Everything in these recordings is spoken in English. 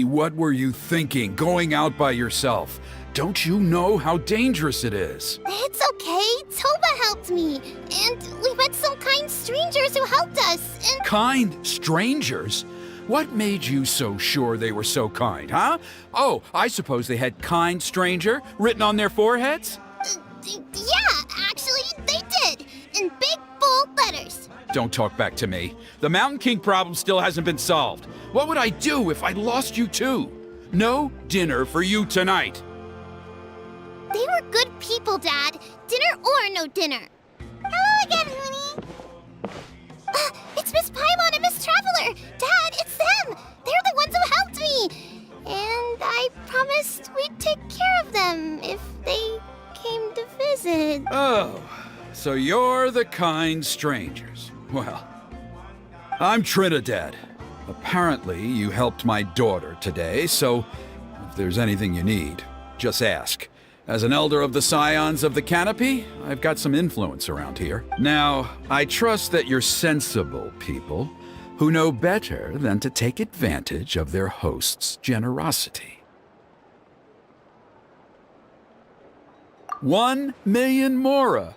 What were you thinking, going out by yourself? Don't you know how dangerous it is? It's okay. Toba helped me. And we met some kind strangers who helped us. And Kind strangers? What made you so sure they were so kind, huh? Oh, I suppose they had kind stranger written on their foreheads? yeah, actually, they did. In big, bold letters. Don't talk back to me. The Mountain King problem still hasn't been solved. What would I do if I lost you too? No dinner for you tonight. They were good people, Dad. Dinner or no dinner. Hello again, Huni. It's Miss Paimon and Miss Traveler. Dad, it's them. They're the ones who helped me. And I promised we'd take care of them if they came to visit. Oh, so you're the kind strangers. Well, I'm Trinidad. Apparently, you helped my daughter today, so if there's anything you need, just ask. As an elder of the Scions of the Canopy, I've got some influence around here. Now, I trust that you're sensible people who know better than to take advantage of their host's generosity. 1 million mora!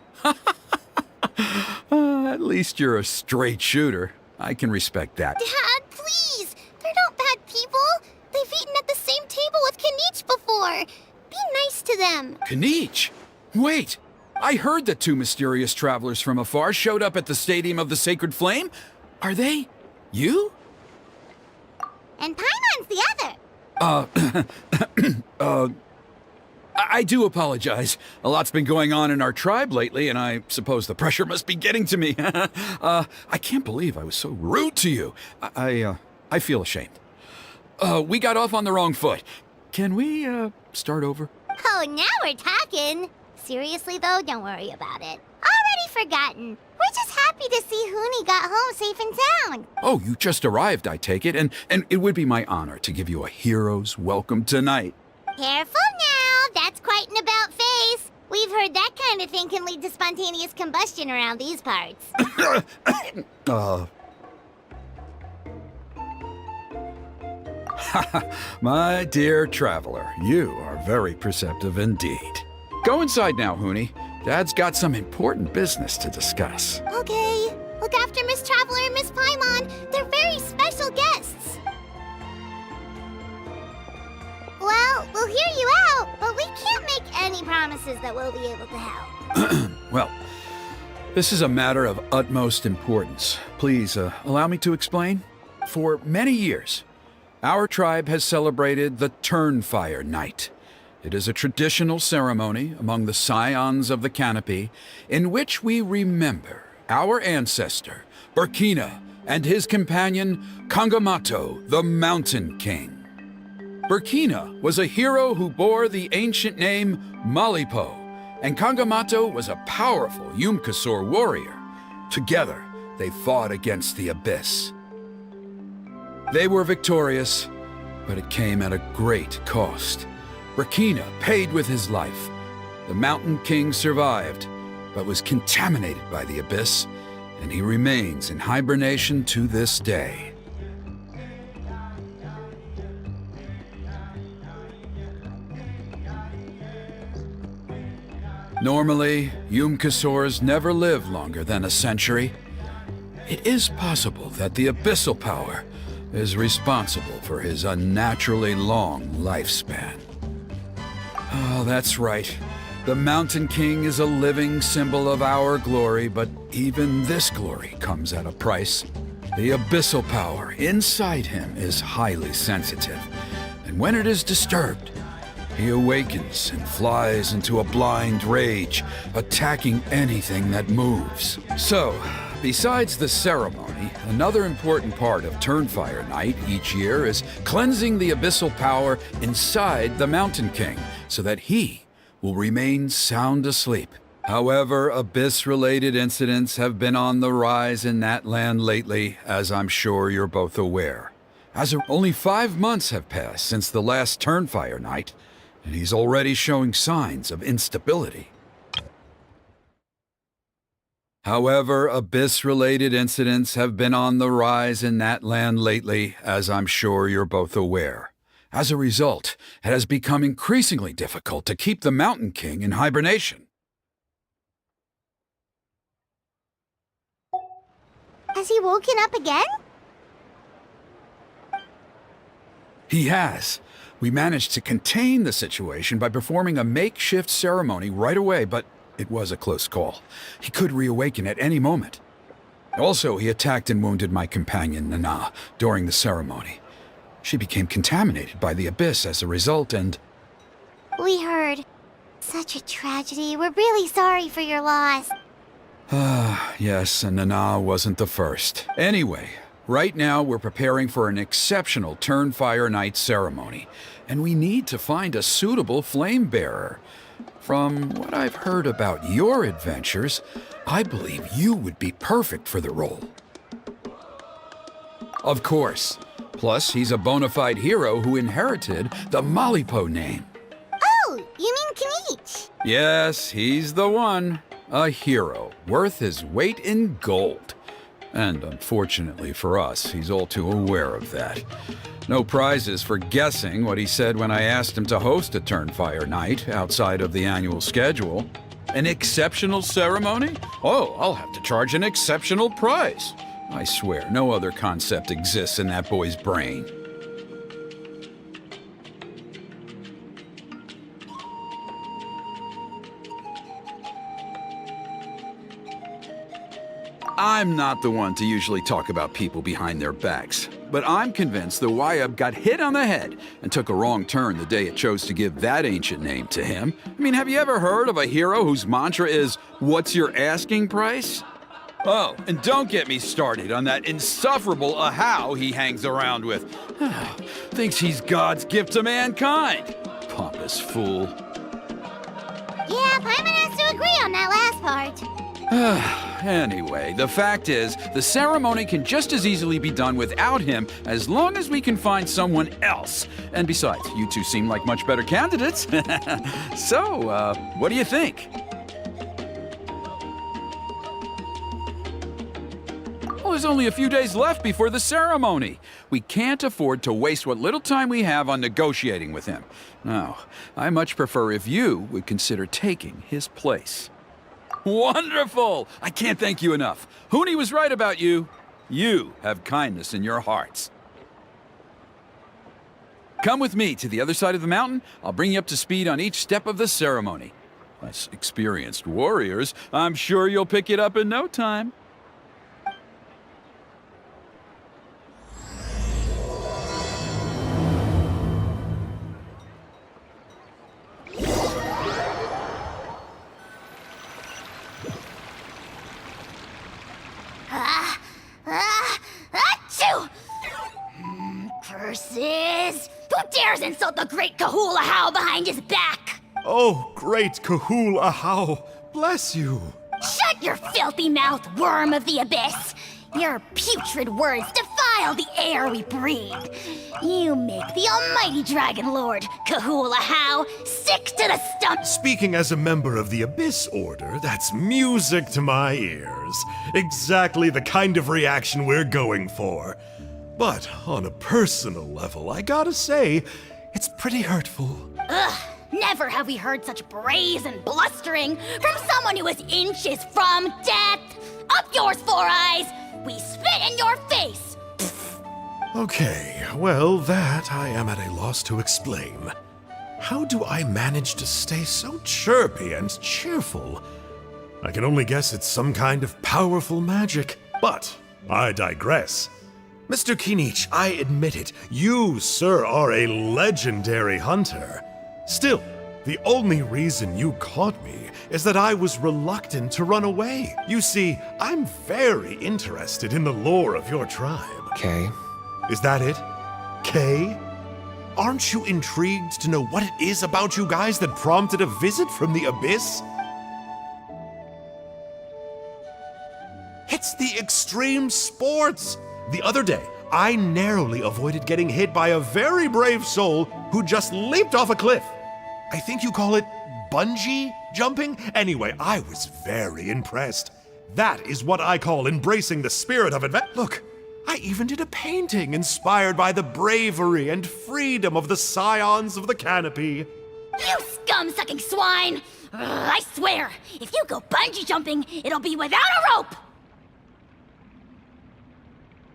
At least you're a straight shooter. I can respect that. Dad, please! They're not bad people. They've eaten at the same table with kinich before. Be nice to them. Kinich? Wait! I heard that 2 mysterious travelers from afar showed up at the Stadium of the Sacred Flame. Are they you? And Paimon's the other. I do apologize. A lot's been going on in our tribe lately, and I suppose the pressure must be getting to me. I can't believe I was so rude to you. I feel ashamed. We got off on the wrong foot. Can we, start over? Oh, now we're talking. Seriously, though, don't worry about it. Already forgotten. We're just happy to see Huni got home safe and sound. Oh, you just arrived, I take it, and it would be my honor to give you a hero's welcome tonight. Careful now. That's quite an about face. We've heard that kind of thing can lead to spontaneous combustion around these parts. My dear traveler, you are very perceptive indeed. Go inside now, Huni. Dad's got some important business to discuss. Okay. Look after Miss Traveler and Miss Paimon. They're very special guests. Well, we'll hear you out, but we can't make any promises that we'll be able to help. Well, this is a matter of utmost importance. Please, allow me to explain. For many years, our tribe has celebrated the Turnfire Night. It is a traditional ceremony among the Scions of the Canopy in which we remember our ancestor, Burkina, and his companion, Kangamato, the Mountain King. Burkina was a hero who bore the ancient name Malipo, and Kangamato was a powerful Yumkasor warrior. Together, they fought against the Abyss. They were victorious, but it came at a great cost. Burkina paid with his life. The Mountain King survived, but was contaminated by the Abyss, and he remains in hibernation to this day. Normally, Yumkasors never live longer than a century. It is possible that the abyssal power is responsible for his unnaturally long lifespan. Oh, that's right. The Mountain King is a living symbol of our glory, but even this glory comes at a price. The abyssal power inside him is highly sensitive, and when it is disturbed, he awakens and flies into a blind rage, attacking anything that moves. So, besides the ceremony, another important part of Turnfire Night each year is cleansing the abyssal power inside the Mountain King, so that he will remain sound asleep. However, Abyss-related incidents have been on the rise in that land lately, as I'm sure you're both aware. Only 5 months have passed since the last Turnfire Night, and he's already showing signs of instability. However, Abyss-related incidents have been on the rise in that land lately, as I'm sure you're both aware. As a result, it has become increasingly difficult to keep the Mountain King in hibernation. Has he woken up again? He has. We managed to contain the situation by performing a makeshift ceremony right away, but it was a close call. He could reawaken at any moment. Also, he attacked and wounded my companion, Nana, during the ceremony. She became contaminated by the Abyss as a result, and... We heard. Such a tragedy. We're really sorry for your loss. Yes, and Nana wasn't the first. Anyway, right now we're preparing for an exceptional Turnfire Night ceremony, and we need to find a suitable flame bearer. From what I've heard about your adventures, I believe you would be perfect for the role. Of course. Plus, he's a bona fide hero who inherited the Malipo name. Oh, you mean Kinich? Yes, he's the one. A hero, worth his weight in gold. And unfortunately for us, he's all too aware of that. No prizes for guessing what he said when I asked him to host a Turnfire Night outside of the annual schedule. An exceptional ceremony? Oh, I'll have to charge an exceptional price. I swear, no other concept exists in that boy's brain. I'm not the one to usually talk about people behind their backs, but I'm convinced the Wyab got hit on the head and took a wrong turn the day it chose to give that ancient name to him. I mean, have you ever heard of a hero whose mantra is, "What's your asking price?" Oh, and don't get me started on that insufferable Ahau he hangs around with. Thinks he's God's gift to mankind. Pompous fool. Yeah, Paimon has to agree on that last part. Anyway, the fact is, the ceremony can just as easily be done without him as long as we can find someone else. And besides, you two seem like much better candidates. So, what do you think? Well, there's only a few days left before the ceremony. We can't afford to waste what little time we have on negotiating with him. No, I much prefer if you would consider taking his place. Wonderful! I can't thank you enough. Huni was right about you. You have kindness in your hearts. Come with me to the other side of the mountain. I'll bring you up to speed on each step of the ceremony. Us experienced warriors, I'm sure you'll pick it up in no time. Achoo! Curses! Who dares insult the great Kahul Ahau behind his back? Oh, great Kahul Ahau, bless you. Shut your filthy mouth, worm of the abyss! Your putrid words defile the air we breathe. You make the almighty Dragon Lord, Kahul Ahau, sick to the stump. Speaking as a member of the Abyss Order, that's music to my ears. Exactly the kind of reaction we're going for. But on a personal level, I gotta say, it's pretty hurtful. Ugh, never have we heard such brazen blustering from someone who is inches from death. Up yours, Four Eyes! We spit in your face! Pfft. Okay, well, that I am at a loss to explain. How do I manage to stay so chirpy and cheerful? I can only guess it's some kind of powerful magic. But I digress. Mr. Kinich, I admit it, you, sir, are a legendary hunter. Still, the only reason you caught me is that I was reluctant to run away. You see, I'm very interested in the lore of your tribe. Okay. Is that it? Kay? Aren't you intrigued to know what it is about you guys that prompted a visit from the Abyss? It's the extreme sports! The other day, I narrowly avoided getting hit by a very brave soul who just leaped off a cliff. I think you call it bungee jumping? Anyway, I was very impressed. That is what I call embracing the spirit of adventure. Look, I even did a painting inspired by the bravery and freedom of the scions of the canopy. You scum-sucking swine! I swear, if you go bungee jumping, it'll be without a rope!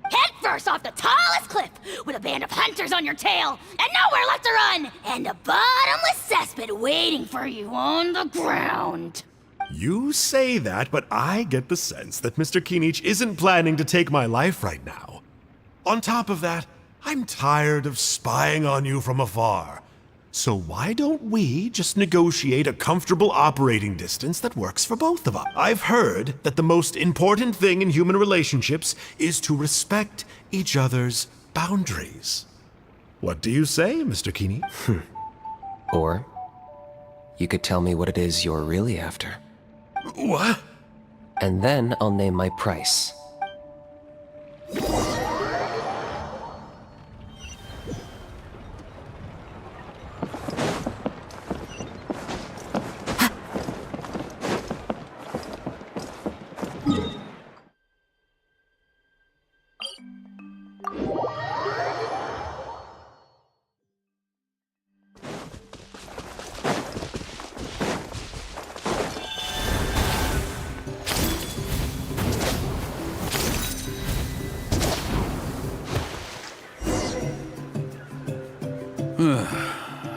Head first off the tallest cliff, with a band of hunters on your tail, and nowhere left to run, and a bottomless cesspit waiting for you on the ground. You say that, but I get the sense that Mr. Kinich isn't planning to take my life right now. On top of that, I'm tired of spying on you from afar. So why don't we just negotiate a comfortable operating distance that works for both of us? I've heard that the most important thing in human relationships is to respect each other's boundaries. What do you say, Mr. Kinich? Or you could tell me what it is you're really after. What? And then I'll name my price.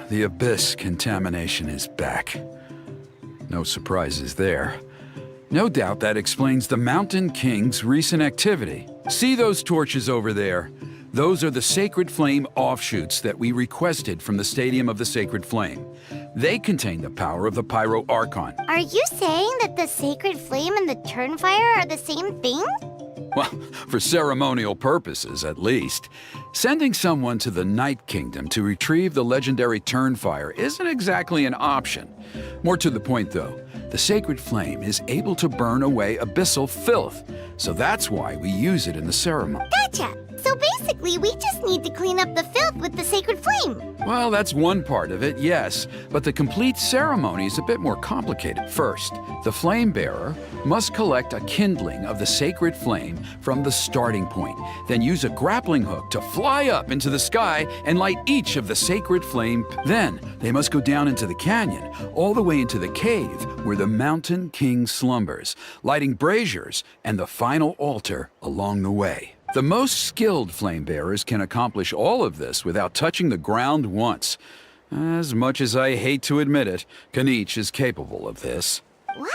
The Abyss contamination is back. No surprises there. No doubt that explains the Mountain King's recent activity. See those torches over there? Those are the Sacred Flame offshoots that we requested from the Stadium of the Sacred Flame. They contain the power of the Pyro Archon. Are you saying that the Sacred Flame and the Turnfire are the same thing? Well, for ceremonial purposes, at least. Sending someone to the Night Kingdom to retrieve the legendary Turnfire isn't exactly an option. More to the point, though, the Sacred Flame is able to burn away abyssal filth, so that's why we use it in the ceremony. Gotcha! So basically, we just need to clean up the filth with the Sacred Flame. Well, that's one part of it, yes, but the complete ceremony is a bit more complicated. First, the flame bearer must collect a kindling of the sacred flame from the starting point, then use a grappling hook to fly up into the sky and light each of the sacred flame. Then, they must go down into the canyon, all the way into the cave where the Mountain King slumbers, lighting braziers and the final altar along the way. The most skilled flame bearers can accomplish all of this without touching the ground once. As much as I hate to admit it, Kinich is capable of this. Wow!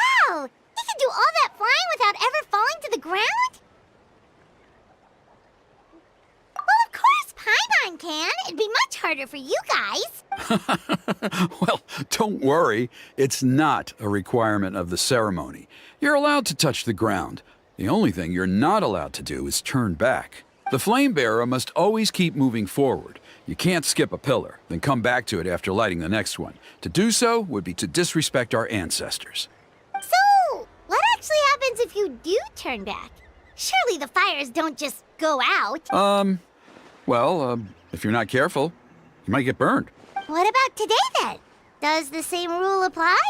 He can do all that flying without ever falling to the ground? Well, of course Paimon can. It'd be much harder for you guys. Well, don't worry. It's not a requirement of the ceremony. You're allowed to touch the ground. The only thing you're not allowed to do is turn back. The flame bearer must always keep moving forward. You can't skip a pillar, then come back to it after lighting the next one. To do so would be to disrespect our ancestors. So, what actually happens if you do turn back? Surely the fires don't just go out. If you're not careful, you might get burned. What about today then? Does the same rule apply?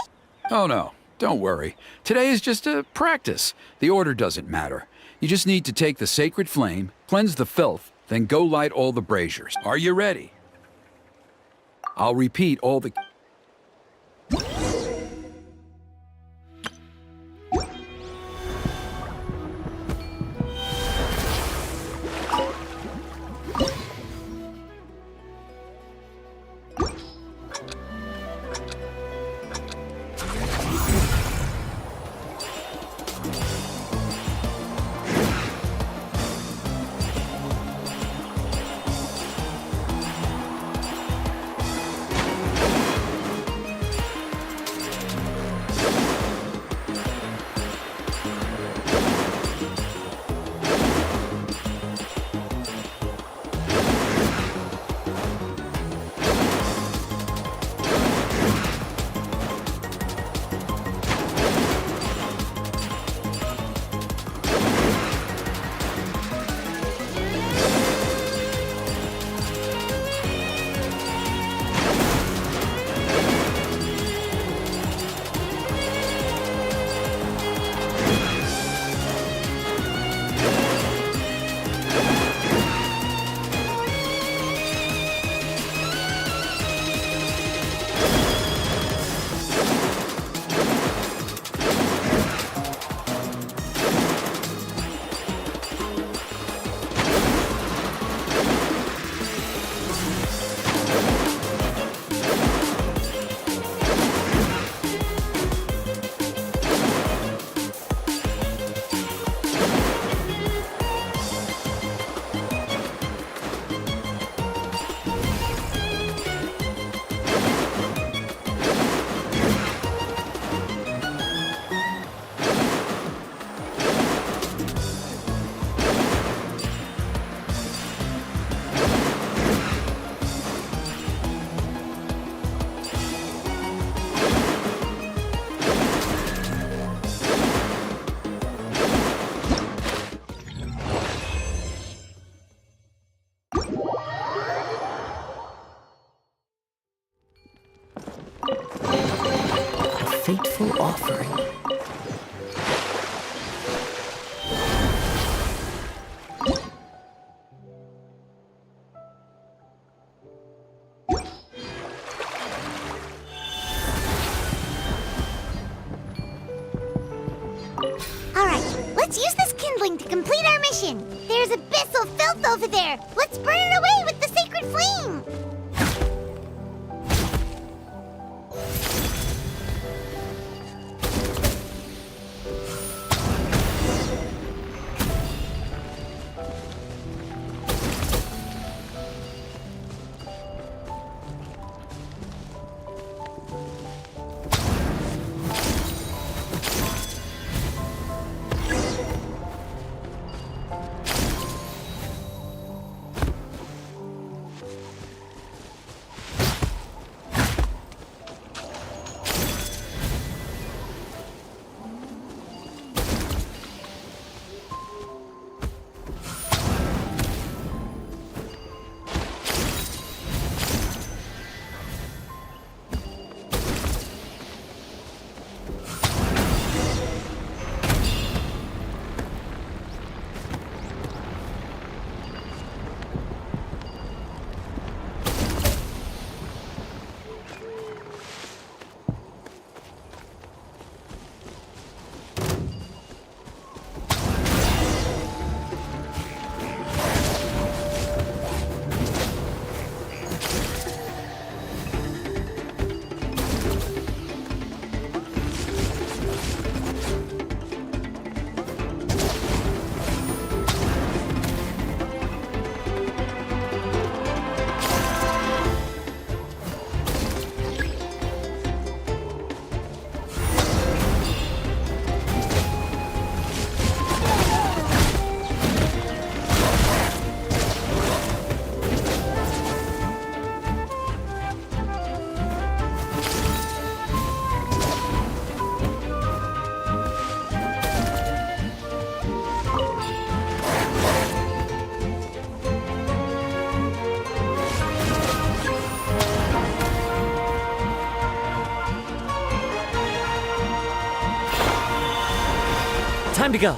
Oh no, don't worry. Today is just a practice. The order doesn't matter. You just need to take the sacred flame, cleanse the filth, then go light all the braziers. Are you ready? I'll repeat all the... fateful offering. Alright, let's use this kindling to complete our mission. There's abyssal filth over there. Let's burn it away with the sacred flame. Time to go.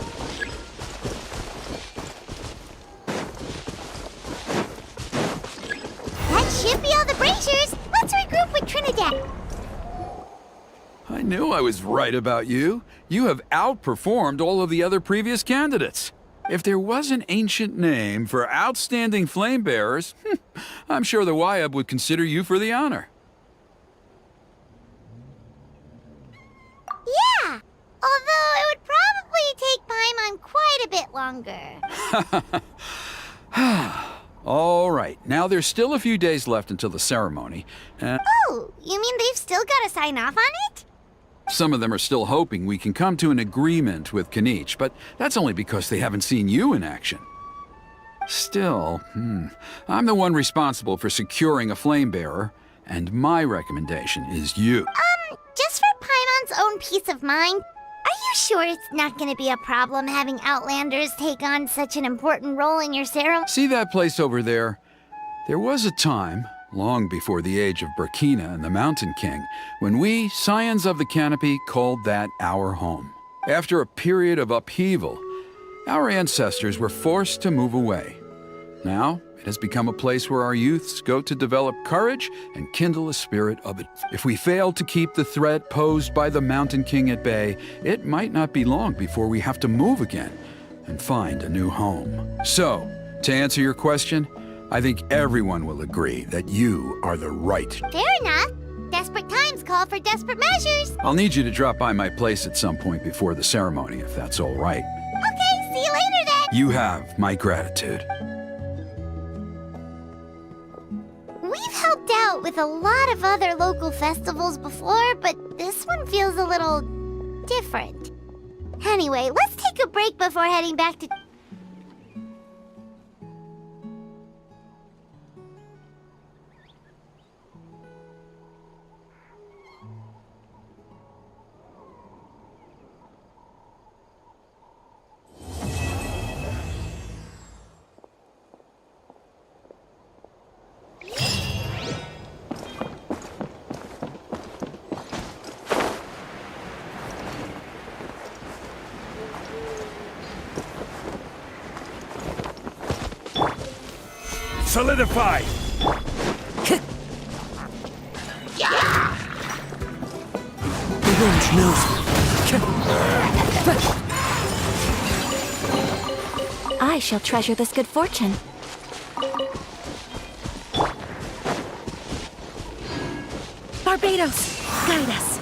That should be all the braziers. Let's regroup with Trinidad. I knew I was right about you. You have outperformed all of the other previous candidates. If there was an ancient name for outstanding flame bearers, I'm sure the Wyab would consider you for the honor. Yeah, although it would probably take Paimon quite a bit longer. All right, now there's still a few days left until the ceremony, and Oh, you mean they've still got to sign off on it? some of them are still hoping we can come to an agreement with Kinich, but that's only because they haven't seen you in action. Still, I'm the one responsible for securing a flame bearer, and my recommendation is you. Just for Paimon's own peace of mind, are you sure it's not going to be a problem having Outlanders take on such an important role in your ceremony? See that place over there? There was a time, long before the age of Burkina and the Mountain King, when we, Scions of the Canopy, called that our home. After a period of upheaval, our ancestors were forced to move away. Now, it has become a place where our youths go to develop courage and kindle a spirit of it. If we fail to keep the threat posed by the Mountain King at bay, it might not be long before we have to move again and find a new home. So, to answer your question, I think everyone will agree that you are the right. Fair enough. Desperate times call for desperate measures. I'll need you to drop by my place at some point before the ceremony, if that's all right. Okay, see you later then. You have my gratitude. We've helped out with a lot of other local festivals before, but this one feels a little different. Anyway, let's take a break before heading back to... Solidify! The wind knows me. I shall treasure this good fortune. Barbados, guide us.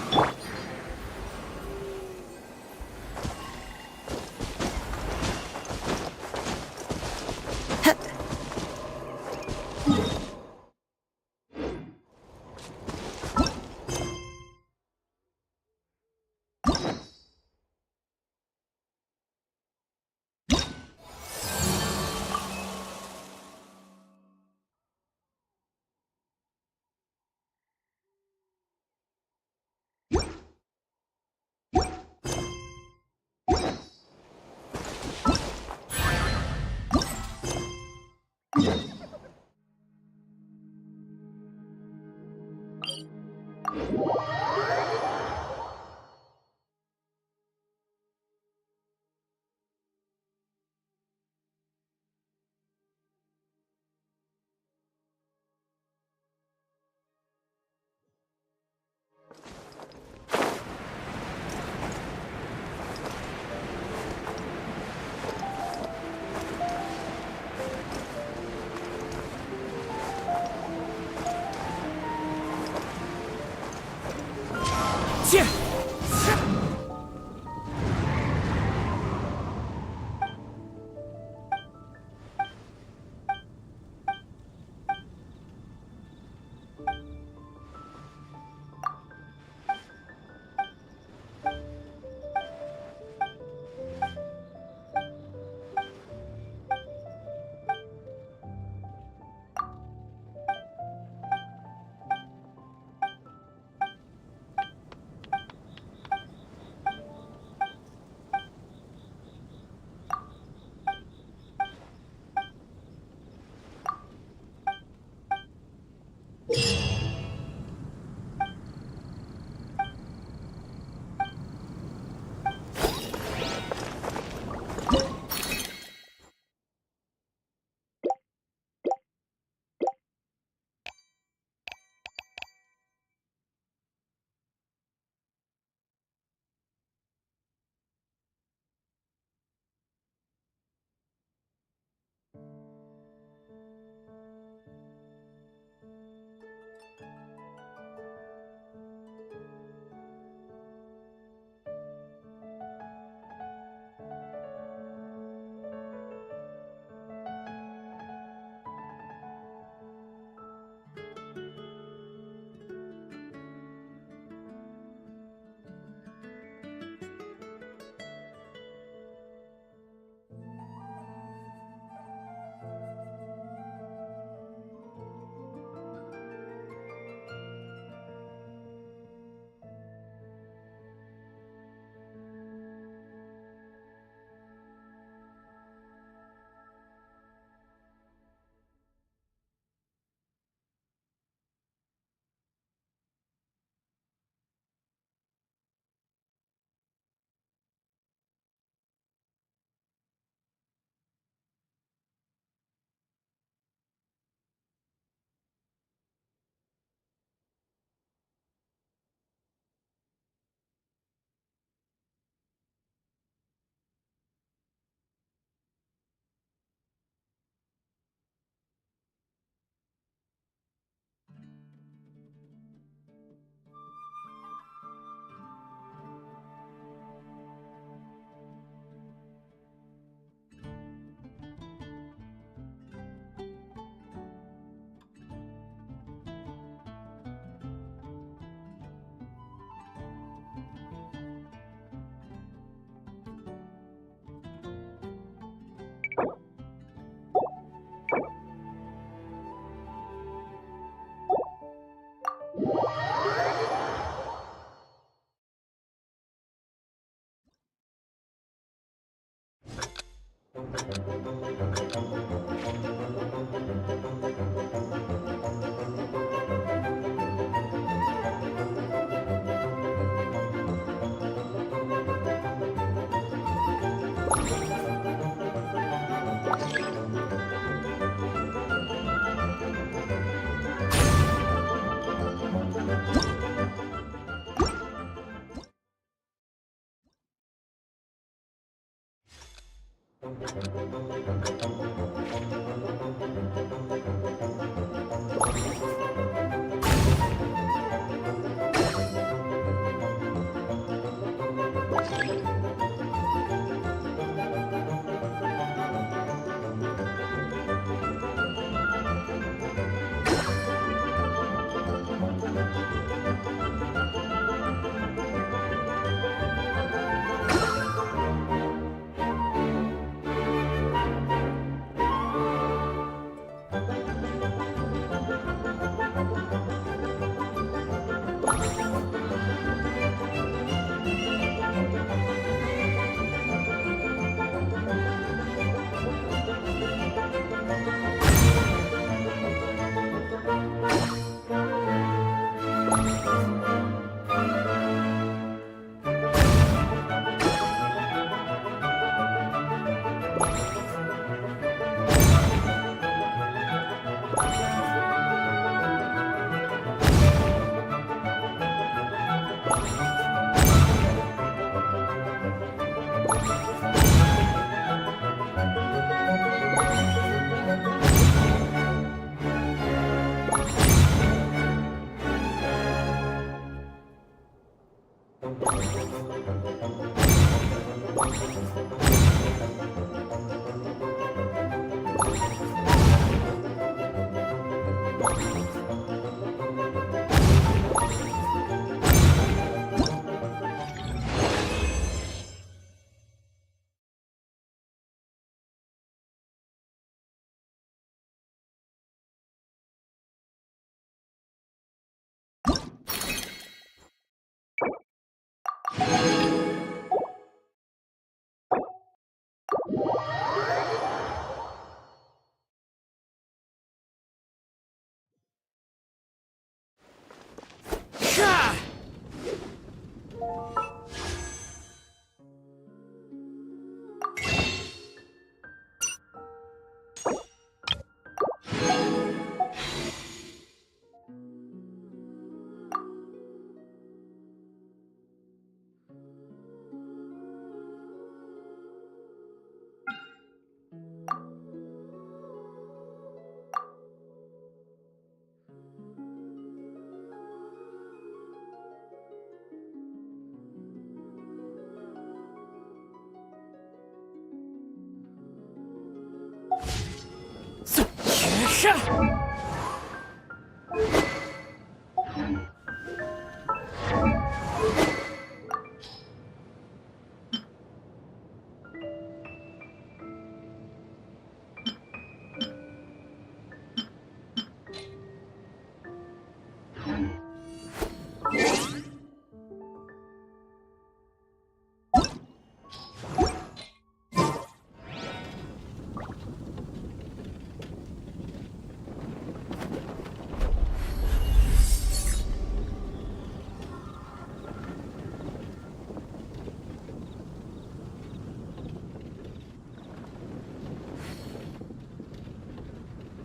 Sha!